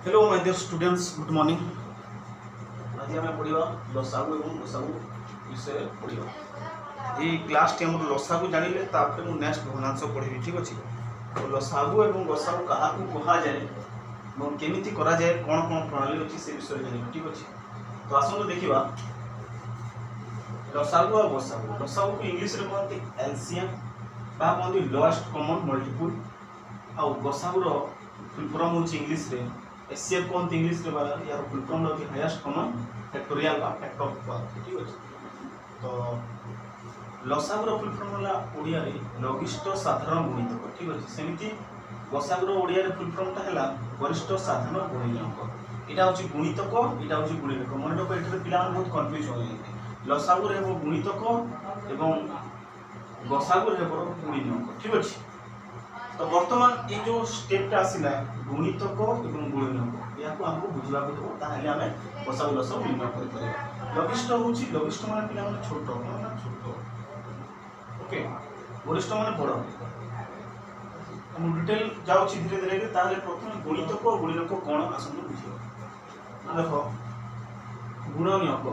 Hello my dear students, good morning. आज आम पढ़ा लसागु और गसागु विषय पढ़ा। ये क्लास टी आम लसागु जानिले तापर मु नेक्स्ट भग्नांश पढ़ी। ठीक अच्छे। तो लसागु और गसागु क्या कह जाए और केमिति करा जाए कौन कौन प्रणाली अच्छी से विषय जानिबा। ठीक अच्छे। तो आसतु देखा लसागु और गसागु। लसागु को इंग्लिश रे कहते एलसीएम बा कहते लोएस्ट कॉमन मल्टीपल। आ गसागुर फुल फॉर्म होची इंग्लिश रे एचसीएफ कहते इंग्लिश रे बाला यार फुल फॉर्म होची हाईएस्ट कॉमन फैक्टोरियल बा फैक्टर ऑफ 12। ठीक अछि। तो लसागुर फुल फॉर्म होला ओडिया रे लघिष्ठ साधारण गुणितक। ठीक अछि। सेमिति गसागुर ओडिया रे फुल फॉर्म ता हला गरिष्ठ साधारण गुणितक। एटा होची गुणितक, एटा होची गुणितक। मन रखो एठरे पिला बहुत कंफ्यूज हो जाय। लसागुर हेबो गुणितक एवं गसागुर हेबो गुणितक। ठीक अछि। तो वर्तमान ये जो स्टेपटा आसिला गुणितक एवं गुणनक या हमको बुझा पड़ो ताहले आमे गसागु लसागु निर्णय कर परिबा। लघिष्ठ होची लघिष्ठ माने पिला माने छोट माने छोट। ओके। गरिष्ठ माने बड़। हम डिटेल जाउची धीरे धीरे के ताहले प्रथम गुणितक और गुणनक कोन आसंत बुझियो। देखो गुणनक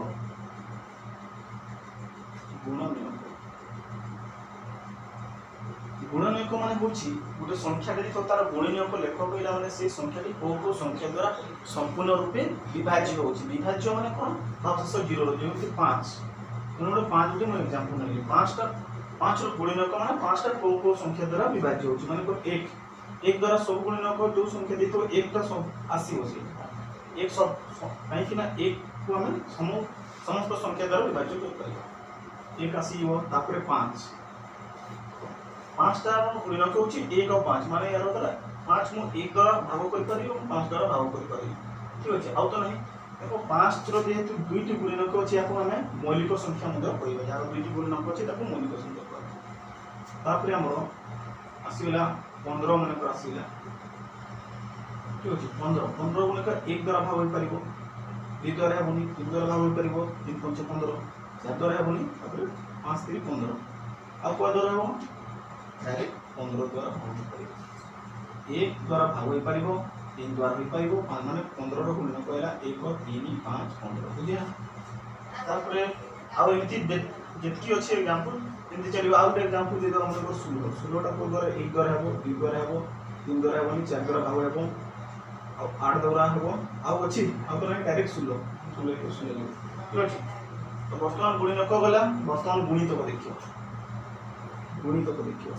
गुणनक माने होची गोटे संख्या रे तो तार गुणनक लेख कहला माने से संख्या टी को संख्या द्वारा संपूर्ण रूपे विभाज्य होची। विभाज्य माने कोन भागश 0 रो जेमति 5 कोन 5 जे मैं एग्जांपल नै 5 रो गुणनक माने 5 टा को संख्या द्वारा विभाज्य होची। माने को 1 द्वारा सब गुणनक जो संख्या देतो 1 टा सब आसी होची। 1 सब काई कि ना 1 को हम समस्त संख्या द्वारा विभाज्य कर परिबा। 1 आसी हो तापर 5 टा गुणनक होची 1 और 5 माने यार द्वारा 5 मु 1 द्वारा भाग कर परियो 5 द्वारा भाग कर परियो। ठीक अछि। आउ तो नहीं देखो 5 रो जेहेतु दुईटी गुणनक अछि याको हमें मौलिक संख्या मध्ये कहिबा। यार दुईटी गुणनक अछि ताको मौलिक संख्या कहबा। तापर हमरो आसीला 15 माने पर आसीला। ठीक अछि। 15 गुणनक 1 द्वारा भाग कर परियो 2 द्वारा हेबनी 3 द्वारा भाग कर परियो 3 5 15 4 द्वारा हेबनी तापर 5 3 15 आ को द्वारा हेबो डायरेक्ट 15 द्वारा भाग कर 1 द्वारा भाग हो परिबो 3 द्वारा हो परिबो माने 15 रो गुणनक कहला 1 3 5 15 बुझिया। तापर आ एमिति जेतकी अछि एग्जांपल एमिति चलिबो। आ एक एग्जांपल दे दो हमर को 16 टा को द्वारा 1 द्वारा हेबो 2 द्वारा हेबो 3 द्वारा हेबो 4 द्वारा भाग हेबो आ 8 द्वारा हेबो आ अछि आ तो डायरेक्ट 16 को 16 ठीक अछि। तो वर्तमान गुणनक गला वर्तमान गुणितक देखियो। गुणितक देखियो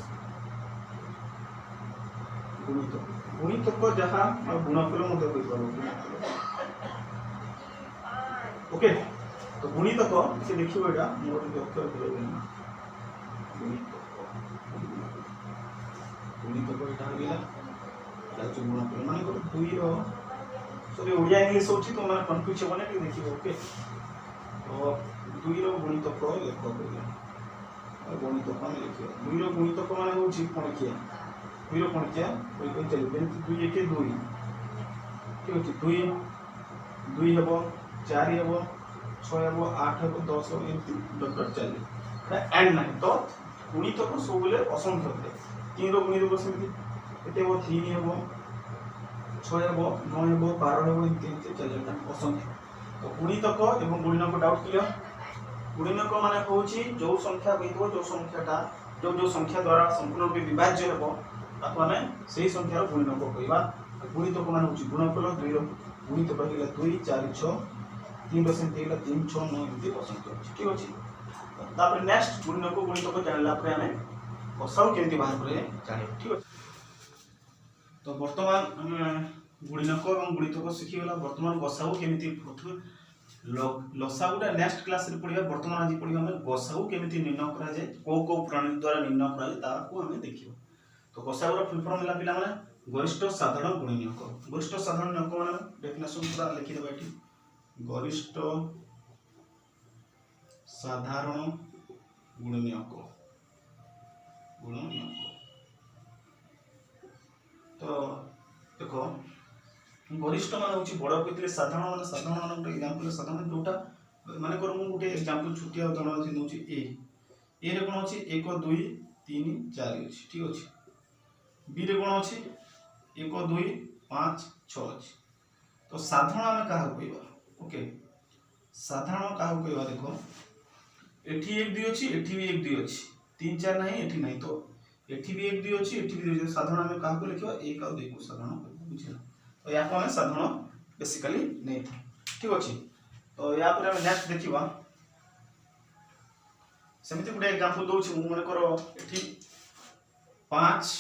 गुणितक जहाँ और गुणफल मध्य कहि पारो। ओके। तो गुणितक से देखियो एटा मोर अक्षर दिले गुणितक एटा होइला ताच गुणफल माने को 2 रो सॉरी ओडिया इंग्लिश होची तो माने कंफ्यूज होबने कि देखियो। ओके। तो 2 रो गुणितक लेखो करिया गणितक मान लिखियो। 2 रो गुणितक मान होची पणकिया 2 रो पणकिया कोइ कोइ चली बेंति 2 1 2 ठीक अछि। 2 2 हेबो 4 हेबो 6 हेबो 8 हेबो 10 हेबो एंति डॉट डॉट चली एंड नाही। तो गुणितक सब बेले असंख्य थे। 3 रो गुणितक सेमति एते हेबो 3 हेबो 6 हेबो 9 हेबो 12 हेबो एंति चलेटा असंख्य। तो गुणितक एवं गुणनक डाउट क्लियर। गुणनक माने होची जो संख्या बेदो जो संख्याटा जो संख्या द्वारा संपूर्ण रूपे विभाज्य हेबो ताको हमें सेही संख्यार गुणनक कहिबा। गुणितक माने होची गुणनफल 2 रो गुणितक हेला 2 4 6 3 रो सेंति हेला 3 6 9 एमति असंख्य अछि। ठीक अछि। तापर नेक्स्ट गुणनक गुणितक जानला परे हमें गसाउ केमति बाहर करे जाने। ठीक अछि। तो वर्तमान हम गुणनक एवं गुणितक सिखि गेला। वर्तमान गसाउ केमति प्रथम लसागुटा नेक्स्ट क्लास रे पढिबा। वर्तमान आज पढिबा हम गसागु केमिति निर्णय करा जाय को प्रणाली द्वारा निर्णय करा जाय ताको हमें देखियो। तो गसागुर फुल फॉर्म होला पिला माने गरिष्ठ साधारण गुणनक। गरिष्ठ साधारण गुणनक माने डेफिनेशन पूरा लिखि देबा एठी। गरिष्ठ साधारण गुणनक तो देखो गरिष्ठ मान होची बड़ कइले साधारण मान गोटे एग्जांपल साधारण जोटा माने कर मु गोटे एग्जांपल छुटिया उदाहरण अछि नउची ए रे कोन अछि 1 2 3 4 अछि। ठीक अछि। बी रे कोन अछि 1 2 5 6 अछि। तो साधारण आम क्या कहवा ओके साधारण क्या कहवा देख एठी एक दुई अच्छी एठी भी एक दुई अच्छी 3 4 नहीं एठी नहीं तो एठी भी एक दुई अच्छी एठी भी दुई साधारण आम क्या लिखा एक आउ दुई को साधारण बुझे तो या को साधारण बेसिकली नहीं ठीक अच्छे तो या पर हम नेक्स्ट देखिबा सेमिति गुडे एग्जांपल दोछि मु मन करो एठी 5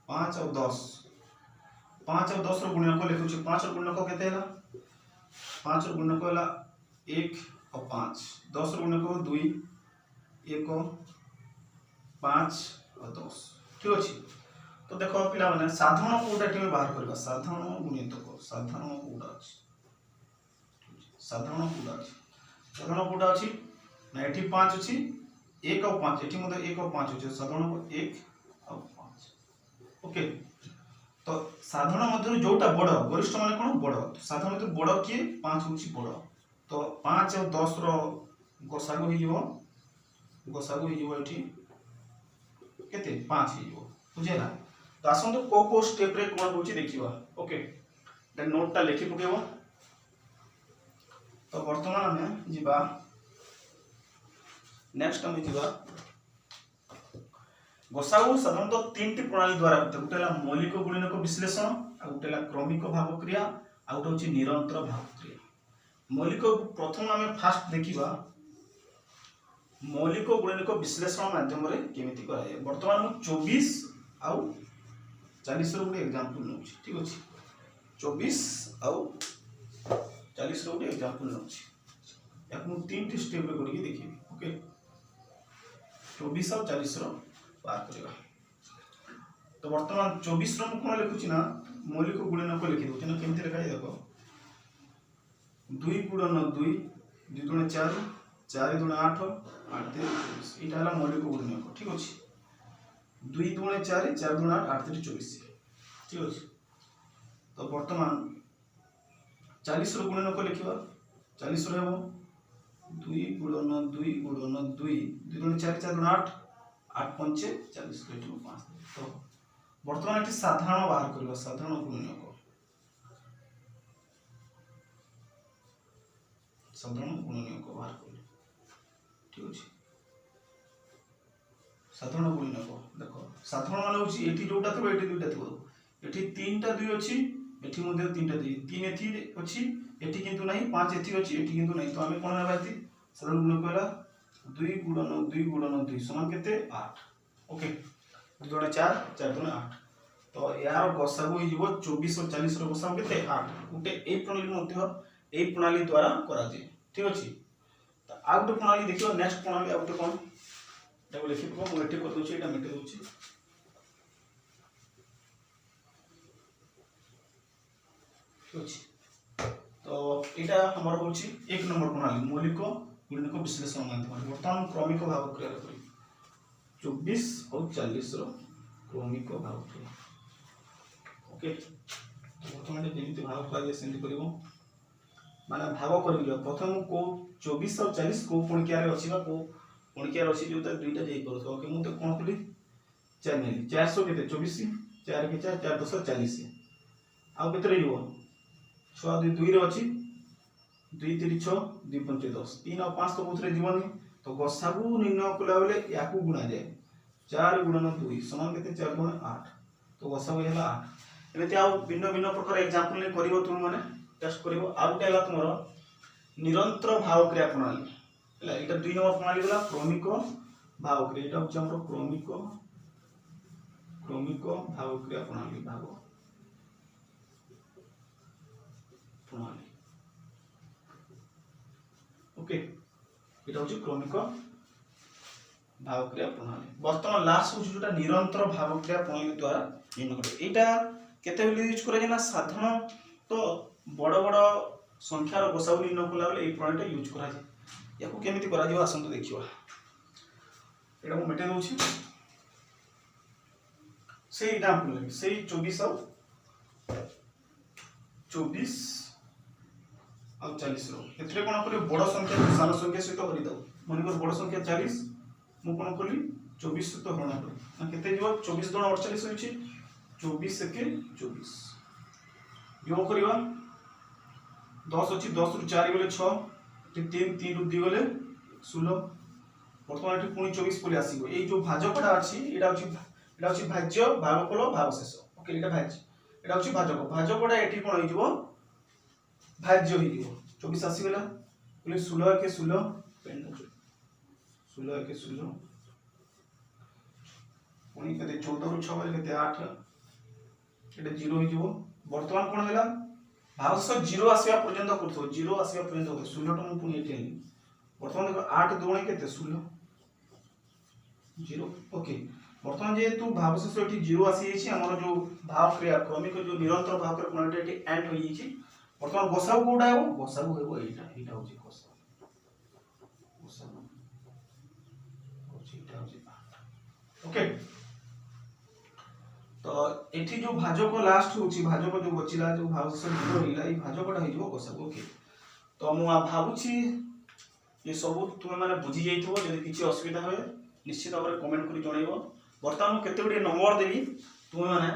5 और 10 5 और 10 रो गुणक लिखुछि 5 रो गुणक केते हला 5 रो गुणक हला 1 और 5 10 रो गुणक 2 1 5 और 10 ठीक अछि तो देखो पिला माने साधारण कोटा टी बाहर करबा साधारण गुणितक साधारण कोटा अछि साधारण कोटा अछि ना एठी 5 अछि 1 और 5 एठी मते 1 और 5 अछि साधारण को 1 और 5 ओके तो साधारण मध्य जोटा बड़ वरिष्ठ माने कोन बड़ साधारण तो बड़ के 5 होछि बड़ तो 5 और 10 रो गसागु ही जीवो एठी केते 5 ही जीवो बुझेला तो आसंतो को स्टेप रे कोन होछि देखिबा ओके द नोट ता लिखि पकेबो तो वर्तमान हमें जीवा नेक्स्ट हमें जीवा गसागु साधारणतः 3 टी प्रणाली द्वारा होता गुटेला मौलिक गुणनक विश्लेषण आ गुटेला क्रमिक भाग क्रिया आ गुटे होछि निरंतर भाग क्रिया मौलिक प्रथम हमें फास्ट देखिबा मौलिक गुणनक विश्लेषण माध्यम रे केमिति करा जाय वर्तमान 24 आउ 40 रो गुटे एग्जांपल नउछि ठीक अछि 24 आउ 40 रो गुटे एग्जांपल नउछि याक मु 3 टी स्टेप रे करिके देखिबी ओके 24 और 40 रो बात करबा तो वर्तमान 24 रो कोन लिखुछि ना मौलिक गुणनक लिखि दउछि ना केमिति लिखाय देखो 2 गुणन 2 2 गुण 4 4 गुण 8 8 24 इटा हला मौलिक गुणनक ठीक अछि 2 गुण 4 4 गुण 8 8 24 ठीक अछि तो वर्तमान 40 रो गुणनक लिखिबा 40 रो हेबो 2 गुणन 2 गुणन 2 2 गुण 4 4 गुण 8 8 5 40 केटो 5 तो वर्तमान एटी साधारण बाहर करबा साधारण गुणनक बाहर कर ठीक अछि साधारण गुणनक देखो साधारण माने होछि एटी जोटा थबो एटी दुटा थबो एटी 3 टा 2 अछि एटी मध्ये 3 टा 2 3 एथि अछि एटी किंतु नहीं 5 एथि अछि एटी किंतु नहीं तो हमें कोन हेबा एथि साधारण गुणनक कहला 2 गुणन 2 समान केते 8 ओके 2 गुण 4 4 गुण 8 तो यार गसागु ही जीवो 24 और 40 रो गसागु केते 8 उटे ए प्रणाली मध्ये ए प्रणाली द्वारा करा जाय ठीक अछि तो आ गुटे प्रणाली देखियो नेक्स्ट प्रणाली आ गुटे कोन ताको लिखि को मु एठी कर दोछि एटा मिटे दोछि ठीक अछि तो एटा हमर होछि एक नंबर प्रणाली मौलिक गुणनक विश्लेषण माध्यम वर्तमान क्रमिक भाग क्रिया करी 24 और 40 रो क्रमिक भाग क्रिया ओके वर्तमान जेमिति भाग करा जे सेंड करिवो माने भाग करियो प्रथम को 24 और 40 को पणकिया रे अछि बा को पणकिया रे अछि जो त दुईटा जेई परतो ओके मु त कोन कली 4 नेली 400 केते 24 4 के 4 4 10 40 आ केते रहइबो 6 2 2 रे अछि 2 3 6 2 5 10 3 और 5 तो कोथरे जीवनी तो गसागु निर्णय कला बेले याकू गुणा जाय 4 गुणन 2 समान केते 4 गुण 8 तो गसागु हैला 8 एमेति आ भिन्न भिन्न प्रकार एग्जांपल ने करिवो तुम माने टेस्ट करिवो आउटेला तुमरो निरंतर भाव क्रिया प्रणाली हला एटा 2 नंबर प्रणाली वाला क्रमिक भाव क्रिया एटा होछ हमरो क्रमिक भाव क्रिया प्रणाली ओके एटा होछ क्रमिक भाव क्रिया प्रणाली वर्तमान लास्ट होछ जोटा निरंतर भाव क्रिया प्रणाली द्वारा निर्णय करे एटा केते बेले यूज करे ना साधारण तो बड़ बड़ संख्या रो गसागु निर्णय कला बेले ए प्रणाली यूज करा जाय याको केमिति करा जिवो आसंतो देखिबा एटा मु मेटे दोछि से एग्जांपल से 24 और 40 रो एथरे कोन करी बड़ संख्या को सानो संख्या सहित करि दउ मन को बड़ संख्या 40 मु कोन कली 24 सहित गणना करी ना केते जिवो 24 गुण 48 होइछि 24 के 24 योग करवा 10 अच्छी 10 रु 4 गले 6 3 3 रु 2 गले 16 बर्तमान ये पुणी 24 पलि आसो ये जो भाजकटा अच्छी यहाँ हूँ भाज्य भागफल भागशेष ओके ये भाज्य यहाँ हूँ भाजक भाजकटा ये कौन हो भाज्य हो 24 आसीगला 16 के 16 16 के 16 पुणी के 14 रु 6 गले 8 ये 0 हो बर्तमान कौन है भागशेष 0 आसवा पर्यंत कर 0 आसवा पर्यंत 16 टा पुणी ये बर्तमान देखो 8 2 के 16 0 ओके बर्तमान जेहेतु भागशेष ये 0 आसी आमर जो भाव क्रिया क्रमिक जो निरंतर भाव क्रिया प्रणाली ये एंड हो बर्तमान गसागु कोटा हो गसागु हेबो एटा होची गसागु गसागु होची एटा होची ओके तो एठी जो भाजक लास्ट होची भाजक जो बचिला जो भागशेष 0 रहिला ई भाजकटा हेजो गसागु ओके तो मु भाबुची ये सब तुम माने बुझी जाइथबो जदि किछि असुविधा होय निश्चित भाव में कमेंट कर जनइबो बर्तमान केते गुडी नंबर देबी तुम माने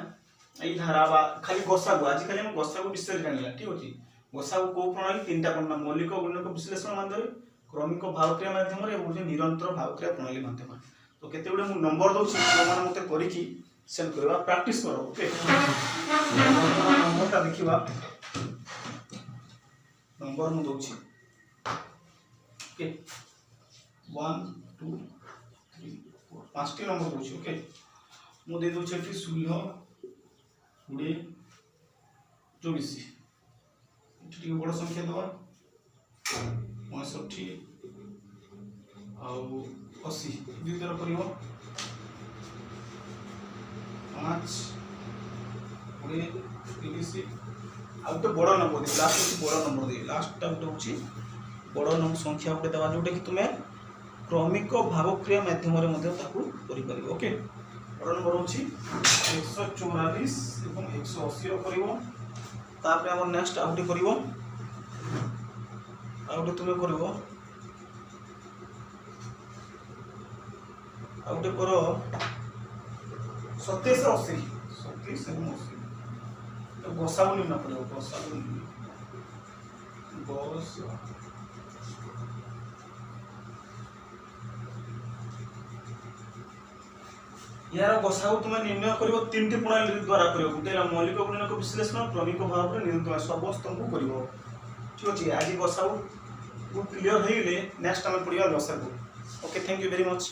एई धारा बा खाली गसागु आज खाली हम गसागु विषय जानिला ठीक अछि गसागु को प्रणाली तीनटा कोन मौलिक गुणक विश्लेषण माध्यम क्रमिक भावक्रिया माध्यम रे एवं निरंतर भावक्रिया प्रणाली माध्यम तो केते गुडी मु नंबर दोछि तुम माने मते करिकि सेंड करबा प्रैक्टिस करो ओके नंबरटा देखिबा नंबर मु दोछि ओके 1 2 3 4 5 नंबर दोछि ओके मु दे दोछि एठी 16 20 24 एठी बड़ संख्या दवा 65 आउ 80 दुई तरह करिवो 5 20 30 आउ तो बड़ नंबर दे लास्ट होछि बड़ नंबर दे लास्ट टा होछि बड़ नंबर संख्या उठे देवा जोटे कि तुमे क्रमिक भागक्रिया माध्यम रे मध्ये ताकू करि परिबो ओके बड़ नंबर होछि 144 एवं 180 रो करिवो तापर हमर नेक्स्ट आउट करिवो आउट तुमे करिवो आउट करो 27 रो 80 27 एवं 80 तो गसागु नि न पड़ो गसागु बस यार गसागु तुम निर्णय करिवो तीन टी प्रणाली द्वारा करिवो गुटे मौलिक गुणक विश्लेषण क्रमिक भाव रे निरंतर समस्त को करिवो ठीक अछि आज गसागु क्लियर हेले नेक्स्ट टाइम पढिया गसागु okay thank you very much.